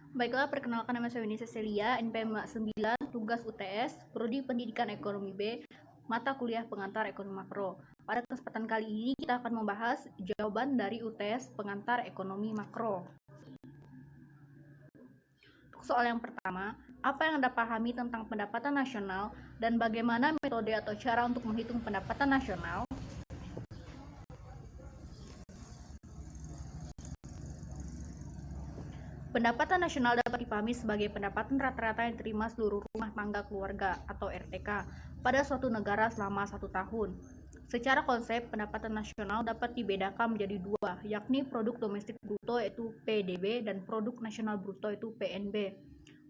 Baiklah, perkenalkan nama saya Winnie Cecilia, NPM 9, tugas UTS, Prodi Pendidikan Ekonomi B, mata kuliah pengantar ekonomi makro. Pada kesempatan kali ini kita akan membahas jawaban dari UTS pengantar ekonomi makro. Untuk soal yang pertama, apa yang Anda pahami tentang pendapatan nasional dan bagaimana metode atau cara untuk menghitung pendapatan nasional? Pendapatan nasional dapat dipahami sebagai pendapatan rata-rata yang diterima seluruh rumah tangga keluarga atau RTK pada suatu negara selama 1 tahun. Secara konsep, pendapatan nasional dapat dibedakan menjadi dua, yakni produk domestik bruto yaitu PDB dan produk nasional bruto yaitu PNB.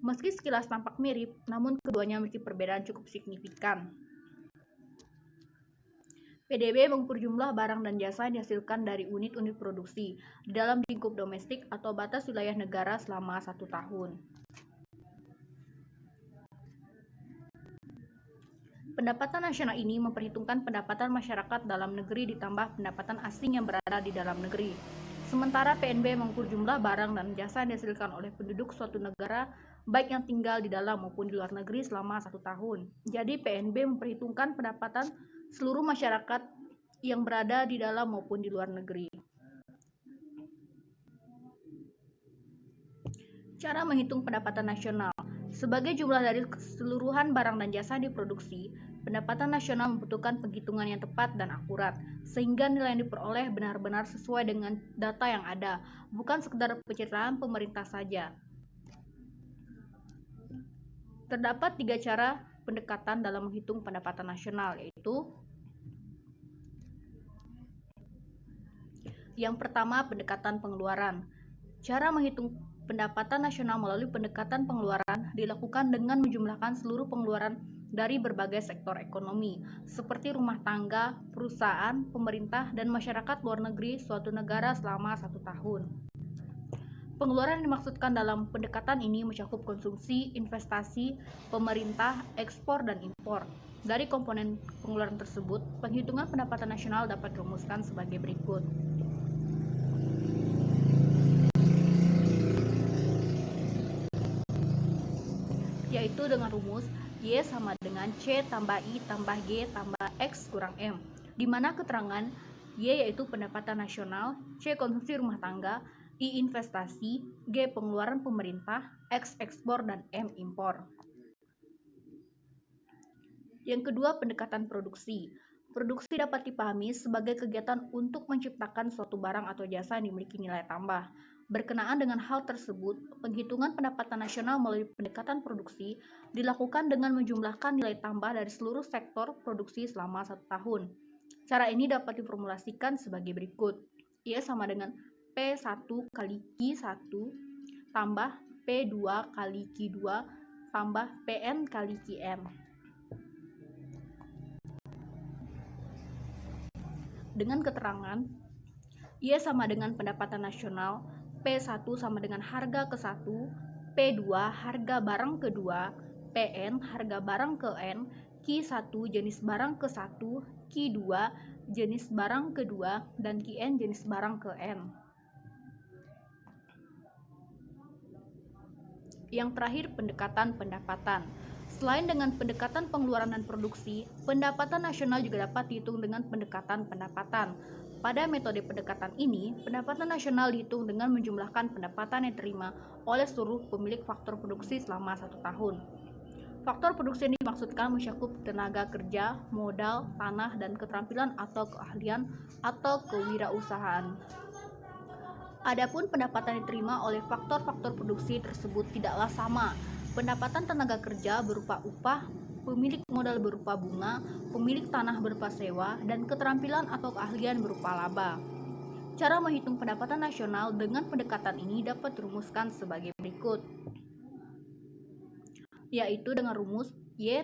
Meski sekilas tampak mirip, namun keduanya memiliki perbedaan cukup signifikan. PDB mengukur jumlah barang dan jasa yang dihasilkan dari unit-unit produksi di dalam lingkup domestik atau batas wilayah negara selama 1 tahun. Pendapatan nasional ini memperhitungkan pendapatan masyarakat dalam negeri ditambah pendapatan asing yang berada di dalam negeri. Sementara PNB mengukur jumlah barang dan jasa yang dihasilkan oleh penduduk suatu negara, baik yang tinggal di dalam maupun di luar negeri selama 1 tahun. Jadi PNB memperhitungkan pendapatan seluruh masyarakat yang berada di dalam maupun di luar negeri. Cara menghitung pendapatan nasional. Sebagai jumlah dari keseluruhan barang dan jasa yang diproduksi, pendapatan nasional membutuhkan penghitungan yang tepat dan akurat, sehingga nilai yang diperoleh benar-benar sesuai dengan data yang ada, bukan sekedar pencitraan pemerintah saja. Terdapat 3 cara pendekatan dalam menghitung pendapatan nasional, yaitu yang pertama, pendekatan pengeluaran. Cara menghitung pendapatan nasional melalui pendekatan pengeluaran dilakukan dengan menjumlahkan seluruh pengeluaran dari berbagai sektor ekonomi, seperti rumah tangga, perusahaan, pemerintah, dan masyarakat luar negeri suatu negara selama 1 tahun. Pengeluaran yang dimaksudkan dalam pendekatan ini mencakup konsumsi, investasi, pemerintah, ekspor, dan impor. Dari komponen pengeluaran tersebut, penghitungan pendapatan nasional dapat dirumuskan sebagai berikut. Yaitu dengan rumus Y sama dengan C tambah I tambah G tambah X kurang M, di mana keterangan Y yaitu pendapatan nasional, C konsumsi rumah tangga, I investasi, G pengeluaran pemerintah, X ekspor, dan M impor. Yang kedua, pendekatan produksi. Produksi dapat dipahami sebagai kegiatan untuk menciptakan suatu barang atau jasa yang dimiliki nilai tambah. Berkenaan dengan hal tersebut, penghitungan pendapatan nasional melalui pendekatan produksi dilakukan dengan menjumlahkan nilai tambah dari seluruh sektor produksi selama 1 tahun. Cara ini dapat diformulasikan sebagai berikut. Y sama dengan P1 kali Q1 tambah P2 kali Q2 tambah PN kali QM. Dengan keterangan Y sama dengan pendapatan nasional, P1 sama dengan harga ke-1, P2 harga barang ke-2, PN harga barang ke-N, Q1 jenis barang ke-1, Q2 jenis barang ke-2, dan QN jenis barang ke-N. Yang terakhir, pendekatan pendapatan. Selain dengan pendekatan pengeluaran dan produksi, pendapatan nasional juga dapat dihitung dengan pendekatan pendapatan. Pada metode pendekatan ini, pendapatan nasional dihitung dengan menjumlahkan pendapatan yang diterima oleh seluruh pemilik faktor produksi selama 1 tahun. Faktor produksi yang dimaksudkan mencakup tenaga kerja, modal, tanah, dan keterampilan atau keahlian atau kewirausahaan. Adapun pendapatan yang diterima oleh faktor-faktor produksi tersebut tidaklah sama. Pendapatan tenaga kerja berupa upah, pemilik modal berupa bunga, pemilik tanah berupa sewa, dan keterampilan atau keahlian berupa laba. Cara menghitung pendapatan nasional dengan pendekatan ini dapat dirumuskan sebagai berikut, yaitu dengan rumus Y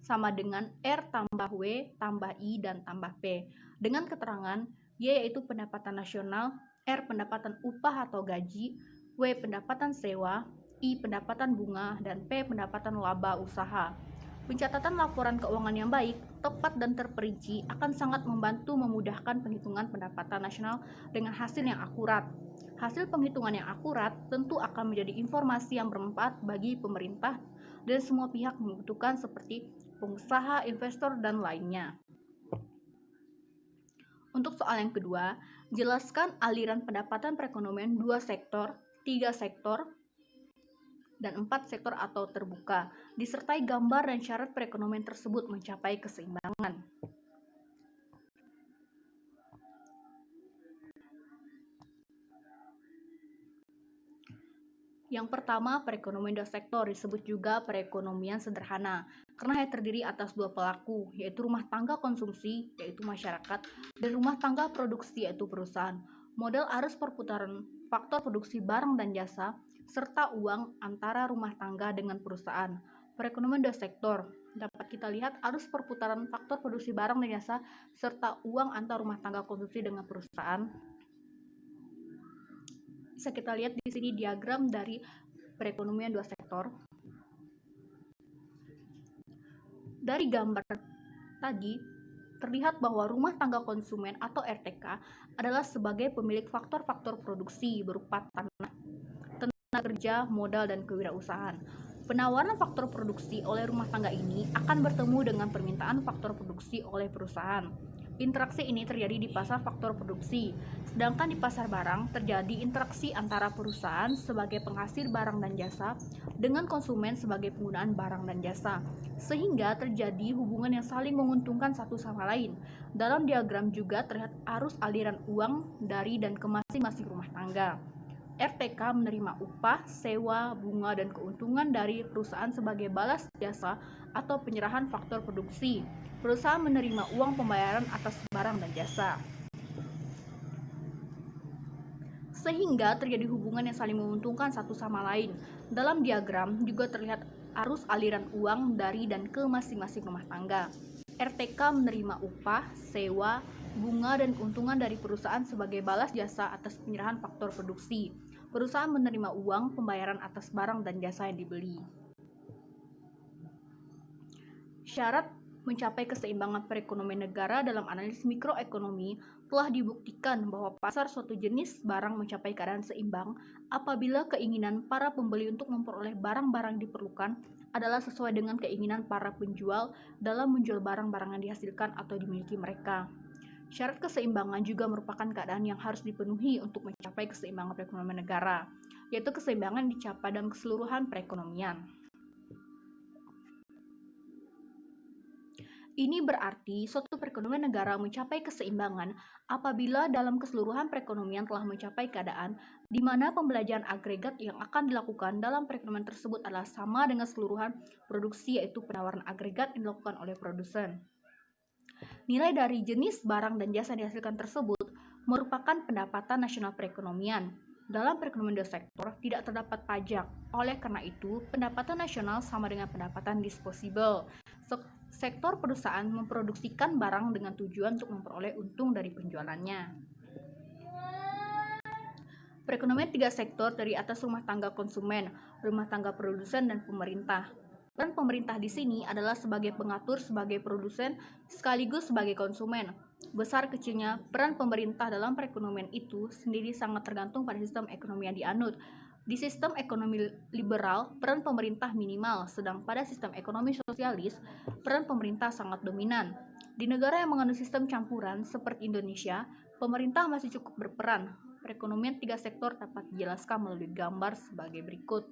sama dengan R tambah W tambah I dan tambah P, dengan keterangan Y yaitu pendapatan nasional, R pendapatan upah atau gaji, W pendapatan sewa, I pendapatan bunga, dan P pendapatan laba usaha. Pencatatan laporan keuangan yang baik, tepat, dan terperinci akan sangat membantu memudahkan penghitungan pendapatan nasional dengan hasil yang akurat. Hasil penghitungan yang akurat tentu akan menjadi informasi yang bermanfaat bagi pemerintah dan semua pihak membutuhkan seperti pengusaha, investor, dan lainnya. Untuk soal yang kedua, jelaskan aliran pendapatan perekonomian 2 sektor, 3 sektor, dan 4 sektor atau terbuka, disertai gambar dan syarat perekonomian tersebut mencapai keseimbangan. Yang pertama, perekonomian 2 sektor disebut juga perekonomian sederhana, karena hanya terdiri atas 2 pelaku, yaitu rumah tangga konsumsi, yaitu masyarakat, dan rumah tangga produksi, yaitu perusahaan. Model arus perputaran faktor produksi barang dan jasa, serta uang antara rumah tangga dengan perusahaan. Perekonomian 2 sektor dapat kita lihat arus perputaran faktor produksi barang dan jasa, serta uang antara rumah tangga konsumsi dengan perusahaan. Bisa kita lihat di sini diagram dari perekonomian 2 sektor. Dari gambar tadi terlihat bahwa rumah tangga konsumen atau RTK adalah sebagai pemilik faktor-faktor produksi berupa tanah, tenaga kerja, modal, dan kewirausahaan. Penawaran faktor produksi oleh rumah tangga ini akan bertemu dengan permintaan faktor produksi oleh perusahaan. Interaksi ini terjadi di pasar faktor produksi, sedangkan di pasar barang terjadi interaksi antara perusahaan sebagai penghasil barang dan jasa dengan konsumen sebagai penggunaan barang dan jasa, sehingga terjadi hubungan yang saling menguntungkan satu sama lain. Dalam diagram juga terlihat arus aliran uang dari dan ke masing-masing rumah tangga. RTK menerima upah, sewa, bunga, dan keuntungan dari perusahaan sebagai balas jasa atau penyerahan faktor produksi. Perusahaan menerima uang pembayaran atas barang dan jasa. Sehingga terjadi hubungan yang saling menguntungkan satu sama lain. Dalam diagram juga terlihat arus aliran uang dari dan ke masing-masing rumah tangga. RTK menerima upah, sewa, bunga, dan keuntungan dari perusahaan sebagai balas jasa atas penyerahan faktor produksi. Perusahaan menerima uang pembayaran atas barang dan jasa yang dibeli. Syarat mencapai keseimbangan perekonomian negara dalam analisis mikroekonomi telah dibuktikan bahwa pasar suatu jenis barang mencapai keadaan seimbang apabila keinginan para pembeli untuk memperoleh barang-barang yang diperlukan adalah sesuai dengan keinginan para penjual dalam menjual barang-barang yang dihasilkan atau dimiliki mereka. Syarat keseimbangan juga merupakan keadaan yang harus dipenuhi untuk mencapai keseimbangan perekonomian negara, yaitu keseimbangan dicapai dalam keseluruhan perekonomian. Ini berarti suatu perekonomian negara mencapai keseimbangan apabila dalam keseluruhan perekonomian telah mencapai keadaan di mana pembelajaran agregat yang akan dilakukan dalam perekonomian tersebut adalah sama dengan keseluruhan produksi, yaitu penawaran agregat yang dilakukan oleh produsen. Nilai dari jenis barang dan jasa yang dihasilkan tersebut merupakan pendapatan nasional perekonomian. Dalam perekonomian 2 sektor tidak terdapat pajak. Oleh karena itu, pendapatan nasional sama dengan pendapatan disposable. Sektor perusahaan memproduksikan barang dengan tujuan untuk memperoleh untung dari penjualannya. Perekonomian 3 sektor dari atas rumah tangga konsumen, rumah tangga produsen, dan pemerintah. Peran pemerintah di sini adalah sebagai pengatur, sebagai produsen, sekaligus sebagai konsumen. Besar kecilnya peran pemerintah dalam perekonomian itu sendiri sangat tergantung pada sistem ekonomi yang dianut. Di sistem ekonomi liberal, peran pemerintah minimal, sedang pada sistem ekonomi sosialis, peran pemerintah sangat dominan. Di negara yang menganut sistem campuran seperti Indonesia, pemerintah masih cukup berperan. Perekonomian 3 sektor dapat dijelaskan melalui gambar sebagai berikut.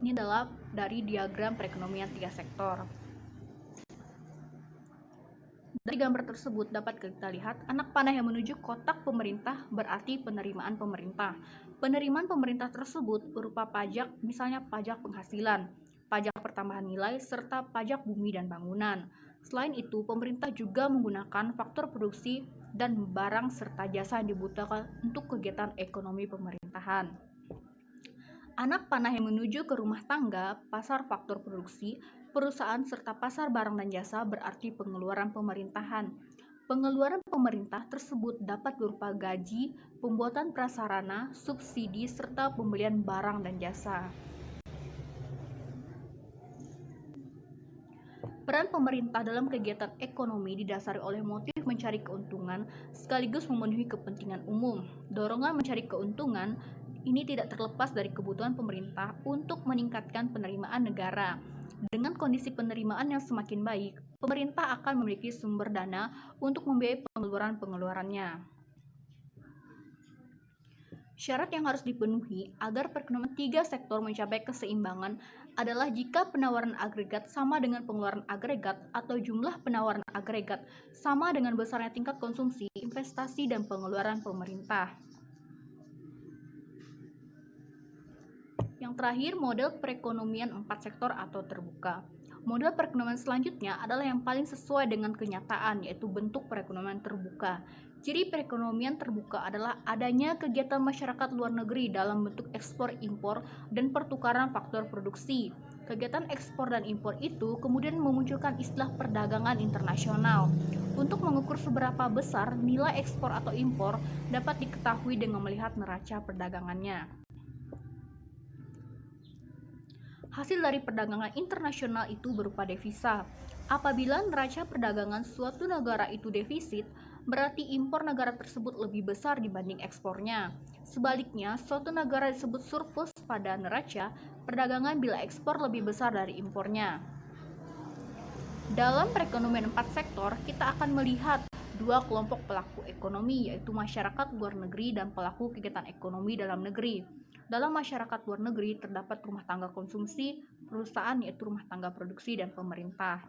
Ini adalah dari diagram perekonomian 3 sektor. Dari gambar tersebut dapat kita lihat anak panah yang menuju kotak pemerintah berarti penerimaan pemerintah. Penerimaan pemerintah tersebut berupa pajak, misalnya pajak penghasilan, pajak pertambahan nilai, serta pajak bumi dan bangunan. Selain itu, pemerintah juga menggunakan faktor produksi dan barang serta jasa yang dibutuhkan untuk kegiatan ekonomi pemerintahan. Anak panah yang menuju ke rumah tangga, pasar faktor produksi, perusahaan, serta pasar barang dan jasa berarti pengeluaran pemerintahan. Pengeluaran pemerintah tersebut dapat berupa gaji, pembuatan prasarana, subsidi, serta pembelian barang dan jasa. Peran pemerintah dalam kegiatan ekonomi didasari oleh motif mencari keuntungan sekaligus memenuhi kepentingan umum. Dorongan mencari keuntungan ini tidak terlepas dari kebutuhan pemerintah untuk meningkatkan penerimaan negara. Dengan kondisi penerimaan yang semakin baik, pemerintah akan memiliki sumber dana untuk membiayai pengeluaran-pengeluarannya. Syarat yang harus dipenuhi agar perekonomian tiga sektor mencapai keseimbangan adalah jika penawaran agregat sama dengan pengeluaran agregat atau jumlah penawaran agregat sama dengan besarnya tingkat konsumsi, investasi, dan pengeluaran pemerintah. Yang terakhir, model perekonomian 4 sektor atau terbuka. Model perekonomian selanjutnya adalah yang paling sesuai dengan kenyataan, yaitu bentuk perekonomian terbuka. Ciri perekonomian terbuka adalah adanya kegiatan masyarakat luar negeri dalam bentuk ekspor, impor, dan pertukaran faktor produksi. Kegiatan ekspor dan impor itu kemudian memunculkan istilah perdagangan internasional. Untuk mengukur seberapa besar nilai ekspor atau impor dapat diketahui dengan melihat neraca perdagangannya. Hasil dari perdagangan internasional itu berupa devisa. Apabila neraca perdagangan suatu negara itu defisit, berarti impor negara tersebut lebih besar dibanding ekspornya. Sebaliknya, suatu negara disebut surplus pada neraca perdagangan bila ekspor lebih besar dari impornya. Dalam perekonomian 4 sektor, kita akan melihat dua kelompok pelaku ekonomi, yaitu masyarakat luar negeri dan pelaku kegiatan ekonomi dalam negeri. Dalam masyarakat luar negeri terdapat rumah tangga konsumsi, perusahaan yaitu rumah tangga produksi, dan pemerintah.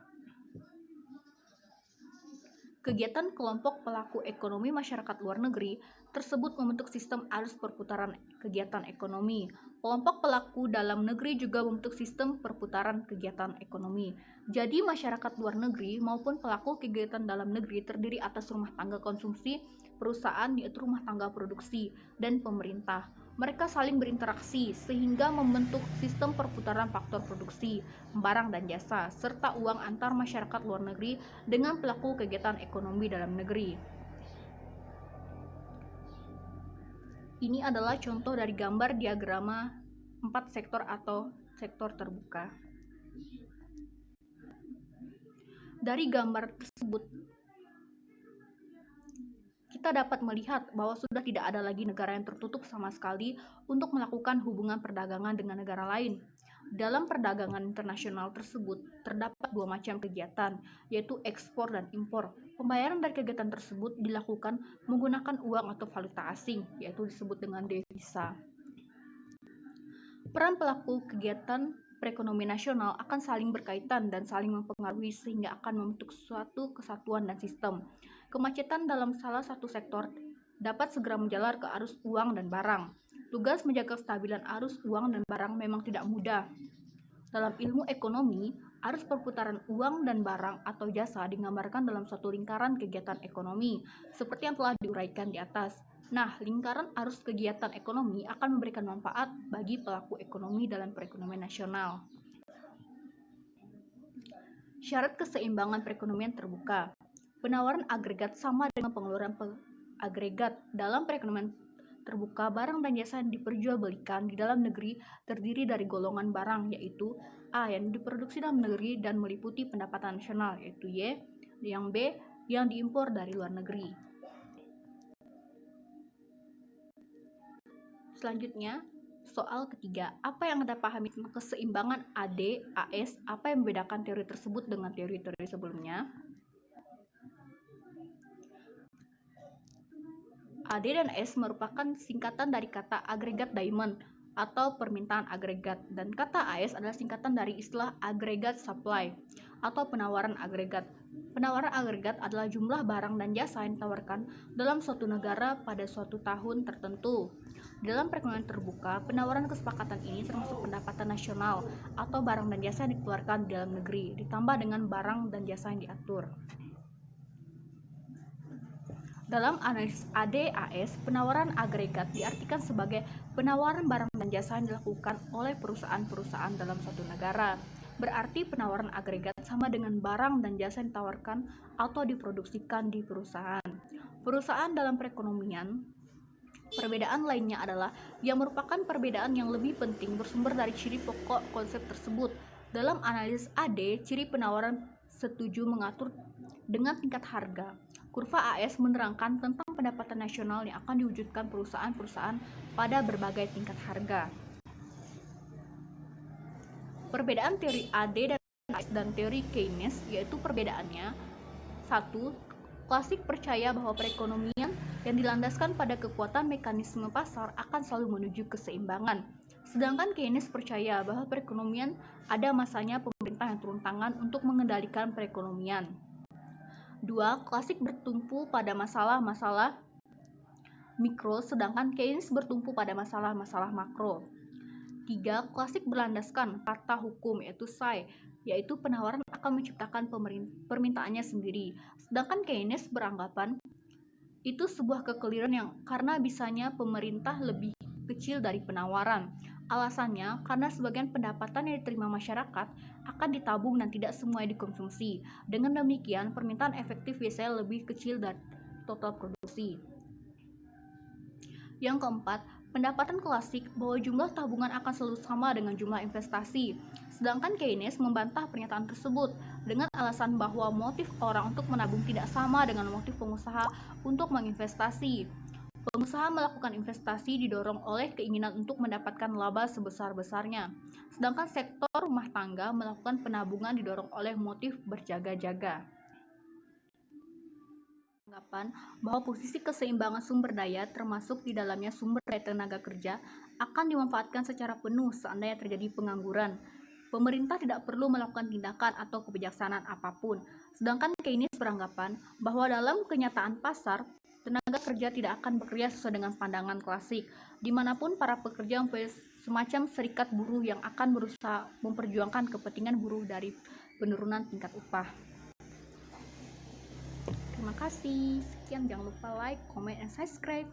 Kegiatan kelompok pelaku ekonomi masyarakat luar negeri tersebut membentuk sistem arus perputaran kegiatan ekonomi. Kelompok pelaku dalam negeri juga membentuk sistem perputaran kegiatan ekonomi. Jadi masyarakat luar negeri maupun pelaku kegiatan dalam negeri terdiri atas rumah tangga konsumsi, perusahaan yaitu rumah tangga produksi, dan pemerintah. Mereka saling berinteraksi sehingga membentuk sistem perputaran faktor produksi, barang dan jasa, serta uang antar masyarakat luar negeri dengan pelaku kegiatan ekonomi dalam negeri. Ini adalah contoh dari gambar diagrama 4 sektor atau sektor terbuka. Dari gambar tersebut, kita dapat melihat bahwa sudah tidak ada lagi negara yang tertutup sama sekali untuk melakukan hubungan perdagangan dengan negara lain. Dalam perdagangan internasional tersebut, terdapat dua macam kegiatan, yaitu ekspor dan impor. Pembayaran dari kegiatan tersebut dilakukan menggunakan uang atau valuta asing, yaitu disebut dengan devisa. Peran pelaku kegiatan perekonomian nasional akan saling berkaitan dan saling mempengaruhi sehingga akan membentuk suatu kesatuan dan sistem. Kemacetan dalam salah satu sektor dapat segera menjalar ke arus uang dan barang. Tugas menjaga kestabilan arus uang dan barang memang tidak mudah. Dalam ilmu ekonomi, arus perputaran uang dan barang atau jasa digambarkan dalam suatu lingkaran kegiatan ekonomi, seperti yang telah diuraikan di atas. Nah, lingkaran arus kegiatan ekonomi akan memberikan manfaat bagi pelaku ekonomi dalam perekonomian nasional. Syarat keseimbangan perekonomian terbuka. Penawaran agregat sama dengan pengeluaran agregat. Dalam perekonomian terbuka, barang dan jasa yang diperjualbelikan di dalam negeri terdiri dari golongan barang, yaitu A. yang diproduksi dalam negeri dan meliputi pendapatan nasional, yaitu Y. Yang B. yang diimpor dari luar negeri. Selanjutnya, soal ketiga, apa yang Anda pahami tentang keseimbangan AD, AS? Apa yang membedakan teori tersebut dengan teori-teori sebelumnya? AD dan S merupakan singkatan dari kata agregat demand atau permintaan agregat, dan kata AS adalah singkatan dari istilah agregat supply atau penawaran agregat. Penawaran agregat adalah jumlah barang dan jasa yang ditawarkan dalam suatu negara pada suatu tahun tertentu. Dalam perekonomian terbuka, penawaran kesepakatan ini termasuk pendapatan nasional atau barang dan jasa yang dikeluarkan di dalam negeri, ditambah dengan barang dan jasa yang diatur. Dalam analisis AD/AS, penawaran agregat diartikan sebagai penawaran barang dan jasa yang dilakukan oleh perusahaan-perusahaan dalam suatu negara. Berarti penawaran agregat sama dengan barang dan jasa yang ditawarkan atau diproduksikan di perusahaan. Perusahaan dalam perekonomian, perbedaan lainnya adalah yang merupakan perbedaan yang lebih penting bersumber dari ciri pokok konsep tersebut. Dalam analisis AD, ciri penawaran setuju mengatur dengan tingkat harga. Kurva AS menerangkan tentang pendapatan nasional yang akan diwujudkan perusahaan-perusahaan pada berbagai tingkat harga. Perbedaan teori AD dan AS dan teori Keynes yaitu perbedaannya: 1. Klasik percaya bahwa perekonomian yang dilandaskan pada kekuatan mekanisme pasar akan selalu menuju keseimbangan. Sedangkan Keynes percaya bahwa perekonomian ada masanya pemerintah yang turun tangan untuk mengendalikan perekonomian. 2. Klasik bertumpu pada masalah-masalah mikro, sedangkan Keynes bertumpu pada masalah-masalah makro. 3. Klasik berlandaskan kata hukum yaitu say, yaitu penawaran akan menciptakan permintaannya sendiri. Sedangkan Keynes beranggapan itu sebuah kekeliruan yang karena bisanya pemerintah lebih kecil dari penawaran. Alasannya karena sebagian pendapatan yang diterima masyarakat akan ditabung dan tidak semuanya dikonsumsi. Dengan demikian, permintaan efektif biasanya lebih kecil dari total produksi. Yang keempat, pendapatan klasik bahwa jumlah tabungan akan selalu sama dengan jumlah investasi. Sedangkan Keynes membantah pernyataan tersebut dengan alasan bahwa motif orang untuk menabung tidak sama dengan motif pengusaha untuk menginvestasi. Pengusaha melakukan investasi didorong oleh keinginan untuk mendapatkan laba sebesar-besarnya, sedangkan sektor rumah tangga melakukan penabungan didorong oleh motif berjaga-jaga. Anggapan bahwa posisi keseimbangan sumber daya, termasuk di dalamnya sumber daya tenaga kerja, akan dimanfaatkan secara penuh seandainya terjadi pengangguran. Pemerintah tidak perlu melakukan tindakan atau kebijaksanaan apapun. Sedangkan Keynes beranggapan bahwa dalam kenyataan pasar, tenaga kerja tidak akan bekerja sesuai dengan pandangan klasik, dimanapun para pekerja mempunyai semacam serikat buruh yang akan berusaha memperjuangkan kepentingan buruh dari penurunan tingkat upah. Terima kasih. Sekian, jangan lupa like, comment, and subscribe.